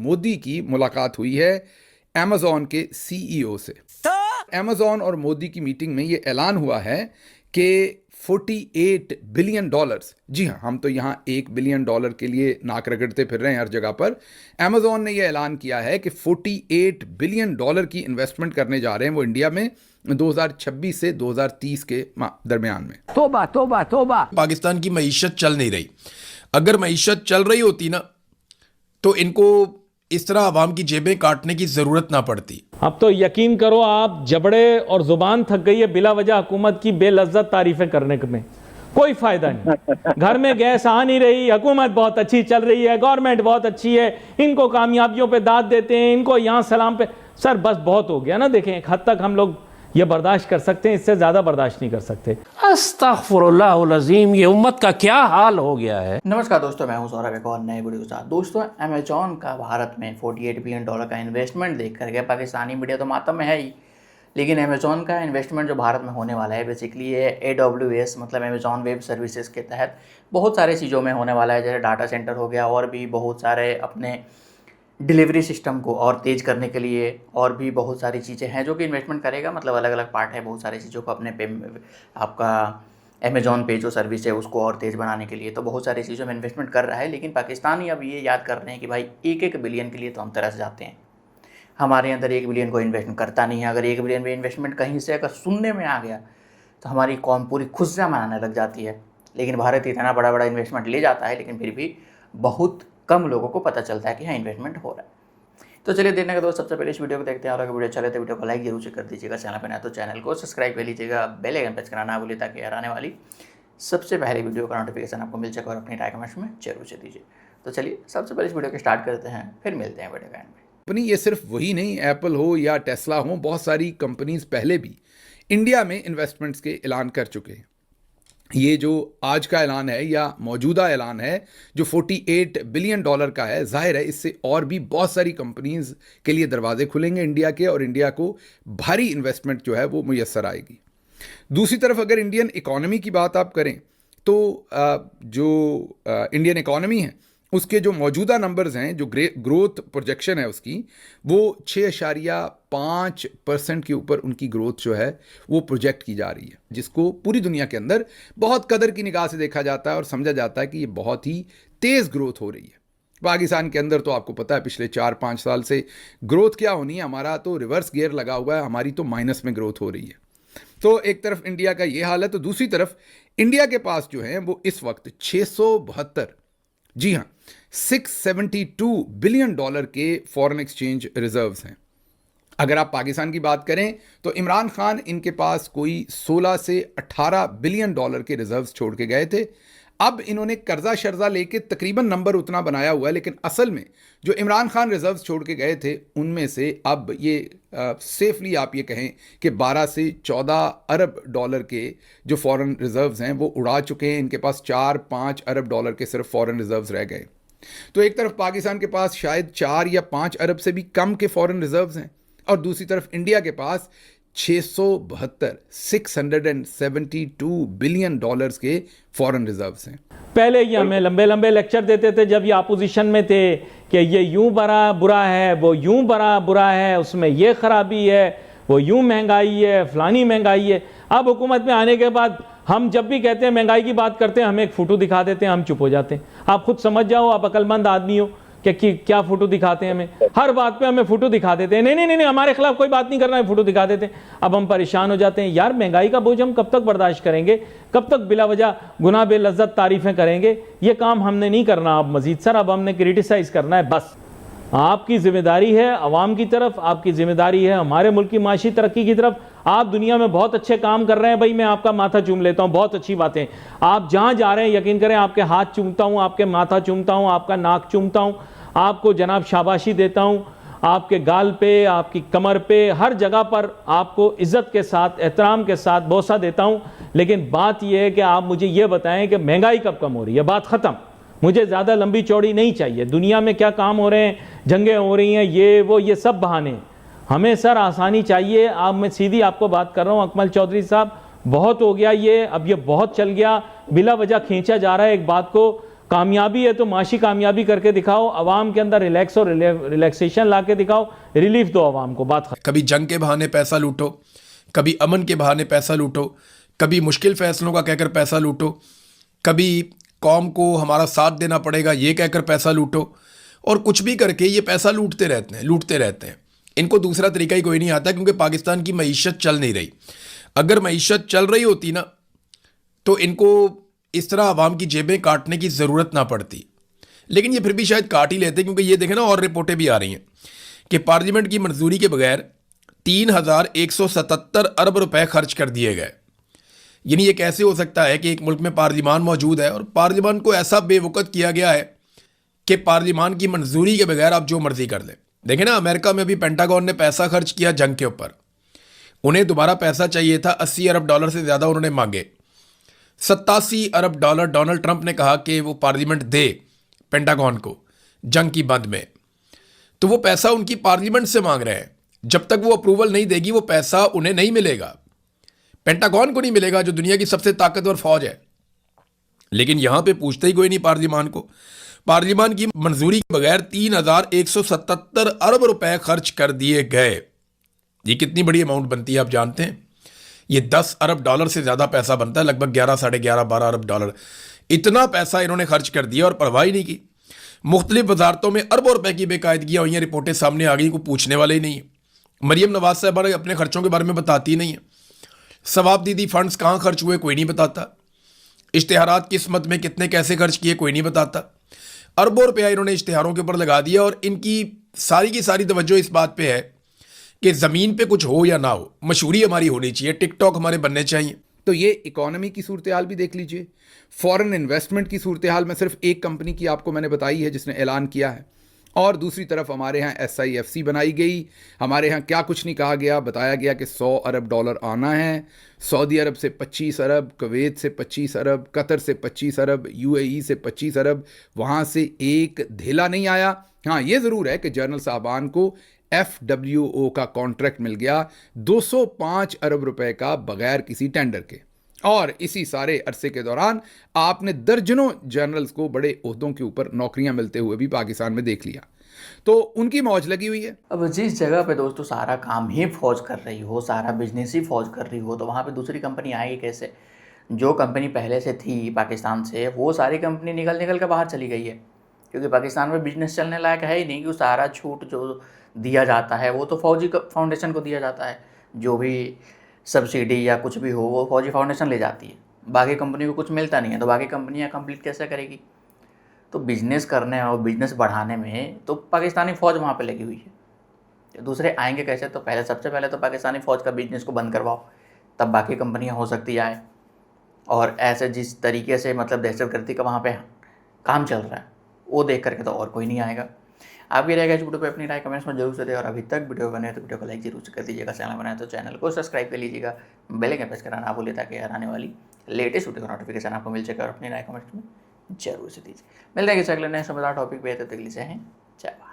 मोदी की मुलाकात हुई है अमेज़ॉन के सीईओ से। अमेज़ॉन और मोदी की मीटिंग में ये ऐलान हुआ है कि $48 बिलियन, जी हाँ, हम तो यहाँ $1 बिलियन के लिए नाक रगड़ते फिर रहे हैं हर जगह पर। अमेज़ॉन ने यह ऐलान किया है कि $48 बिलियन की इन्वेस्टमेंट करने जा रहे हैं वो इंडिया में 2026 से 2030 के दरमियान में। तोबा तोबा तोबा। पाकिस्तान की मईशत चल नहीं रही। अगर मईशत चल रही होती ना तो इनको इस तरह आवाम की जेबें काटने की जरूरत ना पड़ती। अब तो यकीन करो आप, जबड़े और जुबान थक गई है बिला वजह हुकूमत की बेलज्जत तारीफें करने में, कोई फायदा नहीं। घर में गैस आ नहीं रही, हुकूमत बहुत अच्छी चल रही है, गवर्नमेंट बहुत अच्छी है, इनको कामयाबियों पे दाद देते हैं, इनको यहाँ सलाम पे। सर बस बहुत हो गया ना। देखें एक हद तक हम लोग ये बर्दाश्त कर सकते हैं, इससे ज्यादा बर्दाश्त नहीं कर सकते। अस्तगफुरुल्लाहुल अज़ीम, ये उम्मत का क्या हाल हो गया है। नमस्कार दोस्तों, मैं हूं सौरभ, एक और नए वीडियो के साथ। दोस्तों, अमेज़ॉन का भारत में $48 बिलियन का इन्वेस्टमेंट देख करके पाकिस्तानी मीडिया तो मातम में है ही, लेकिन अमेज़ॉन का इन्वेस्टमेंट जो भारत में होने वाला है बेसिकली ये AWS मतलब अमेज़ॉन वेब सर्विसेज के तहत बहुत सारे चीज़ों में होने वाला है। जैसे डाटा सेंटर हो गया, और भी बहुत सारे अपने डिलीवरी सिस्टम को और तेज़ करने के लिए और भी बहुत सारी चीज़ें हैं जो कि इन्वेस्टमेंट करेगा। मतलब अलग अलग पार्ट है बहुत सारी चीज़ों को अपने पे आपका अमेज़ॉन पे जो सर्विस है उसको और तेज़ बनाने के लिए, तो बहुत सारी चीज़ों में इन्वेस्टमेंट कर रहा है। लेकिन पाकिस्तानी अब ये याद कर रहे हैं कि भाई 1-1 बिलियन के लिए तो हम तरस जाते हैं, हमारे अंदर 1 बिलियन को इन्वेस्टमेंट करता नहीं है। अगर 1 बिलियन में इन्वेस्टमेंट कहीं से अगर सुनने में आ गया तो हमारी कौम पूरी खुशियाँ मनाने लग जाती है। लेकिन भारत इतना बड़ा बड़ा इन्वेस्टमेंट ले जाता है, लेकिन फिर भी बहुत कम लोगों को पता चलता है कि हाँ इन्वेस्टमेंट हो रहा है। तो चलिए देखने के दोस्त, सबसे पहले इस वीडियो को देखते हैं, और अगर वीडियो अच्छा लगे तो वीडियो को लाइक जरूर से कर दीजिएगा। चैनल पर नया तो चैनल को सब्सक्राइब कर लीजिएगा, बेल आइकन प्रेस करना ना भूलिए ताकि आने वाली सबसे पहले वीडियो का नोटिफिकेशन आपको मिल सके, और अपनी राय कमेंट्स में जरूर से दीजिए। तो चलिए सबसे पहले इस वीडियो को स्टार्ट करते हैं, फिर मिलते हैं वीडियो के एंड में। कंपनी ये सिर्फ वही नहीं, एप्पल हो या टेस्ला हो, बहुत सारी कंपनीज पहले भी इंडिया में इन्वेस्टमेंट्स के ऐलान कर चुके हैं। ये जो आज का ऐलान है या मौजूदा ऐलान है जो $48 बिलियन का है, जाहिर है इससे और भी बहुत सारी कंपनीज के लिए दरवाजे खुलेंगे इंडिया के, और इंडिया को भारी इन्वेस्टमेंट जो है वो मुयस्सर आएगी। दूसरी तरफ अगर इंडियन इकॉनमी की बात आप करें तो जो इंडियन इकॉनमी है उसके जो मौजूदा नंबर्स हैं, जो ग्रोथ प्रोजेक्शन है उसकी, वो 6.5% के ऊपर उनकी ग्रोथ जो है वो प्रोजेक्ट की जा रही है, जिसको पूरी दुनिया के अंदर बहुत कदर की निगाह से देखा जाता है और समझा जाता है कि ये बहुत ही तेज़ ग्रोथ हो रही है। पाकिस्तान के अंदर तो आपको पता है पिछले 4-5 साल से ग्रोथ क्या होनी है, हमारा तो रिवर्स गियर लगा हुआ है, हमारी तो माइनस में ग्रोथ हो रही है। तो एक तरफ इंडिया का ये हाल है, तो दूसरी तरफ इंडिया के पास जो है वो इस वक्त 672, जी हाँ, $672 बिलियन के फॉरेन एक्सचेंज रिजर्व्स हैं। अगर आप पाकिस्तान की बात करें तो इमरान खान इनके पास कोई 16 से 18 बिलियन के रिजर्व्स छोड़ के गए थे। अब इन्होंने कर्जा शर्जा लेके तकरीबन नंबर उतना बनाया हुआ है, लेकिन असल में जो इमरान खान रिजर्व्स छोड़ के गए थे उनमें से अब ये सेफली आप ये कहें कि 12 से 14 अरब डॉलर के जो फॉरेन रिजर्व्स हैं वो उड़ा चुके हैं। इनके पास 4-5 अरब डॉलर के सिर्फ फॉरेन रिजर्व्स रह गए। तो एक तरफ पाकिस्तान के पास शायद 4 या 5 अरब से भी कम के फॉरेन रिजर्व्स हैं, और दूसरी तरफ इंडिया के पास 672 बिलियन के फॉरेन रिजर्व्स हैं। पहले ये हमें लंबे लंबे लेक्चर देते थे जब ये अपोजिशन में थे कि ये यूं बड़ा बुरा है, वो यूं बड़ा बुरा है, उसमें ये खराबी है, वो यूं महंगाई है, फलानी महंगाई है। अब हुकूमत में आने के बाद हम जब भी कहते हैं महंगाई की बात करते हैं, हमें एक फोटो दिखा देते हैं, हम चुप हो जाते हैं। आप खुद समझ जाओ, आप अक्लमंद आदमी हो कि क्या फोटो दिखाते हैं हमें, हर बात पे हमें फोटो दिखा देते हैं। नहीं नहीं नहीं, हमारे खिलाफ कोई बात नहीं करना है, फोटो दिखा देते हैं। अब हम परेशान हो जाते हैं, यार महंगाई का बोझ हम कब तक बर्दाश्त करेंगे, कब तक बिला वजह गुनाह बेलज्जत तारीफें करेंगे। ये काम हमने नहीं करना अब मजीद सर, अब हमने क्रिटिसाइज करना है बस। आपकी जिम्मेदारी है अवाम की तरफ, आपकी जिम्मेदारी है हमारे मुल्क की माशी तरक्की की तरफ। आप दुनिया में बहुत अच्छे काम कर रहे हैं भाई, मैं आपका माथा चूम लेता हूँ, बहुत अच्छी बातें। आप जहाँ जा रहे हैं यकीन करें आपके हाथ चूमता हूँ, आपके माथा चूमता हूँ, आपका नाक चूमता हूँ, आपको जनाब शाबाशी देता हूँ, आपके गाल पे, आपकी कमर पे, हर जगह पर आपको इज़्ज़त के साथ, एहतराम के साथ बोसा देता हूँ। लेकिन बात यह है कि आप मुझे ये बताएं कि महंगाई कब कम हो रही है, बात ख़त्म। मुझे ज़्यादा लंबी चौड़ी नहीं चाहिए। दुनिया में क्या काम हो रहे हैं, जंगें हो रही हैं, ये वो, ये सब बहाने हैं। हमें सर आसानी चाहिए। अब मैं सीधी आपको बात कर रहा हूँ अकमल चौधरी साहब, बहुत हो गया ये, अब ये बहुत चल गया, बिला वजह खींचा जा रहा है एक बात को। कामयाबी है तो माशी कामयाबी करके दिखाओ, आवाम के अंदर रिलैक्स और रिलैक्सेशन ला के दिखाओ, रिलीफ दो आवाम को, बात खत्म। कभी जंग के बहाने पैसा लूटो, कभी अमन के बहाने पैसा लूटो, कभी मुश्किल फैसलों का कहकर पैसा लूटो, कभी कौम को हमारा साथ देना पड़ेगा ये कहकर पैसा लूटो, और कुछ भी करके ये पैसा लूटते रहते हैं। इनको दूसरा तरीका ही कोई नहीं आता, क्योंकि पाकिस्तान की मईशत चल नहीं रही। अगर मईशत चल रही होती ना तो इनको इस तरह आवाम की जेबें काटने की ज़रूरत ना पड़ती, लेकिन ये फिर भी शायद काट ही लेते, क्योंकि ये देखें ना, और रिपोर्टें भी आ रही हैं कि पार्लियामेंट की मंजूरी के बगैर 3177 अरब रुपए खर्च कर दिए गए। यानी ये कैसे हो सकता है कि एक मुल्क में पार्लियामान मौजूद है और पार्लियामान को ऐसा बेवकूफ़ किया गया है कि पार्लियामान की मंजूरी के बगैर आप जो मर्जी कर लें। देखें ना, अमेरिका में अभी पेंटागन ने पैसा खर्च किया जंग के ऊपर, उन्हें दोबारा पैसा चाहिए था, 80 अरब डॉलर से ज़्यादा उन्होंने मांगे। 87 अरब डॉलर डोनाल्ड ट्रंप ने कहा कि वो पार्लियामेंट दे पेंटागन को जंग की बंद में, तो वो पैसा उनकी पार्लियामेंट से मांग रहे हैं। जब तक वो अप्रूवल नहीं देगी वो पैसा उन्हें नहीं मिलेगा, पेंटागन को नहीं मिलेगा जो दुनिया की सबसे ताकतवर फौज है। लेकिन यहां पे पूछते ही कोई नहीं पार्लियामान को। पार्लियामान की मंजूरी के बगैर 3177 अरब रुपए खर्च कर दिए गए। ये कितनी बड़ी अमाउंट बनती है आप जानते हैं? ये 10 अरब डॉलर से ज़्यादा पैसा बनता है, लगभग 11, साढ़े 11, 12 अरब डॉलर। इतना पैसा इन्होंने खर्च कर दिया और परवाह ही नहीं की। मुख्तलिफ वजारतों में अरबों रुपए की बेकायदगियाँ हुई हैं, रिपोर्टें सामने आ गई, को पूछने वाले ही नहीं है। मरियम नवाज साहब अपने खर्चों के बारे में बताती नहीं है। सवाब दीदी फंड्स कहाँ खर्च हुए कोई नहीं बताता। इश्तिहारात किस मद में कितने कैसे खर्च किए कोई नहीं बताता। अरबों रुपया इन्होंने इश्तिहारों के ऊपर लगा दिया और इनकी सारी की सारी तवज्जो इस बात पे है कि ज़मीन पे कुछ हो या ना हो, मशहूरी हमारी होनी चाहिए, टिकटॉक हमारे बनने चाहिए। तो ये इकोनॉमी की सूरत हाल भी देख लीजिए। फॉरेन इन्वेस्टमेंट की सूरत हाल में सिर्फ एक कंपनी की आपको मैंने बताई है जिसने ऐलान किया है, और दूसरी तरफ हमारे यहाँ SIFC बनाई गई। हमारे यहाँ क्या कुछ नहीं कहा गया, बताया गया कि 100 अरब डॉलर आना है। सऊदी अरब से 25 अरब, कुवैत से 25 अरब, कतर से 25 अरब, UAE से 25 अरब, वहाँ से एक धेला नहीं आया। हाँ, ये ज़रूर है कि जनरल साहबान को FWO का कॉन्ट्रैक्ट मिल गया 205 अरब रुपए का बगैर किसी टेंडर के। और इसी सारे अरसे के दौरान आपने दर्जनों जनरल्स को बड़े ओहदों के ऊपर नौकरियां मिलते हुए भी पाकिस्तान में देख लिया। तो उनकी मौज लगी हुई है। अब जिस जगह पे दोस्तों सारा काम ही फौज कर रही हो, सारा बिजनेस ही फौज कर रही हो, तो वहाँ पे दूसरी कंपनी आएगी कैसे? जो कंपनी पहले से थी पाकिस्तान से, वो सारी कंपनी निकल के बाहर चली गई है, क्योंकि पाकिस्तान में बिजनेस चलने लायक है ही नहीं। कि सारा छूट जो दिया जाता है वो तो फौजी फाउंडेशन को दिया जाता है, जो भी सब्सिडी या कुछ भी हो वो फौजी फाउंडेशन ले जाती है। बाकी कंपनी को कुछ मिलता नहीं है, तो बाकी कंपनियां कंप्लीट कैसे करेगी? तो बिज़नेस करने और बिज़नेस बढ़ाने में तो पाकिस्तानी फ़ौज वहाँ पे लगी हुई है। तो दूसरे आएंगे कैसे? तो सबसे पहले तो पाकिस्तानी फ़ौज का बिज़नेस को बंद करवाओ, तब बाकी कंपनियाँ हो सकती आए। और ऐसे जिस तरीके से मतलब दहशतगर्दी का वहाँ पे काम चल रहा है वो देख करके तो और कोई नहीं आएगा। आप भी रहेगा इस वीडियो पे अपनी राय कमेंट्स में जरूर से दें, और अभी तक वीडियो बने तो वीडियो को लाइक जरूर से कर दीजिएगा। चैनल बनाए तो चैनल को सब्सक्राइब कर लीजिएगा, बेल आइकन प्रेस करना ना भूलिए ताकि आने वाली लेटेस्ट वीडियो का नोटिफिकेशन आपको मिल सके। और अपनी राय कमेंट्स में जरूर से दीजिए। मिलते हैं अगले नए समझदार टॉपिक पे, तब तक के लिए जय हिंद, जय भारत।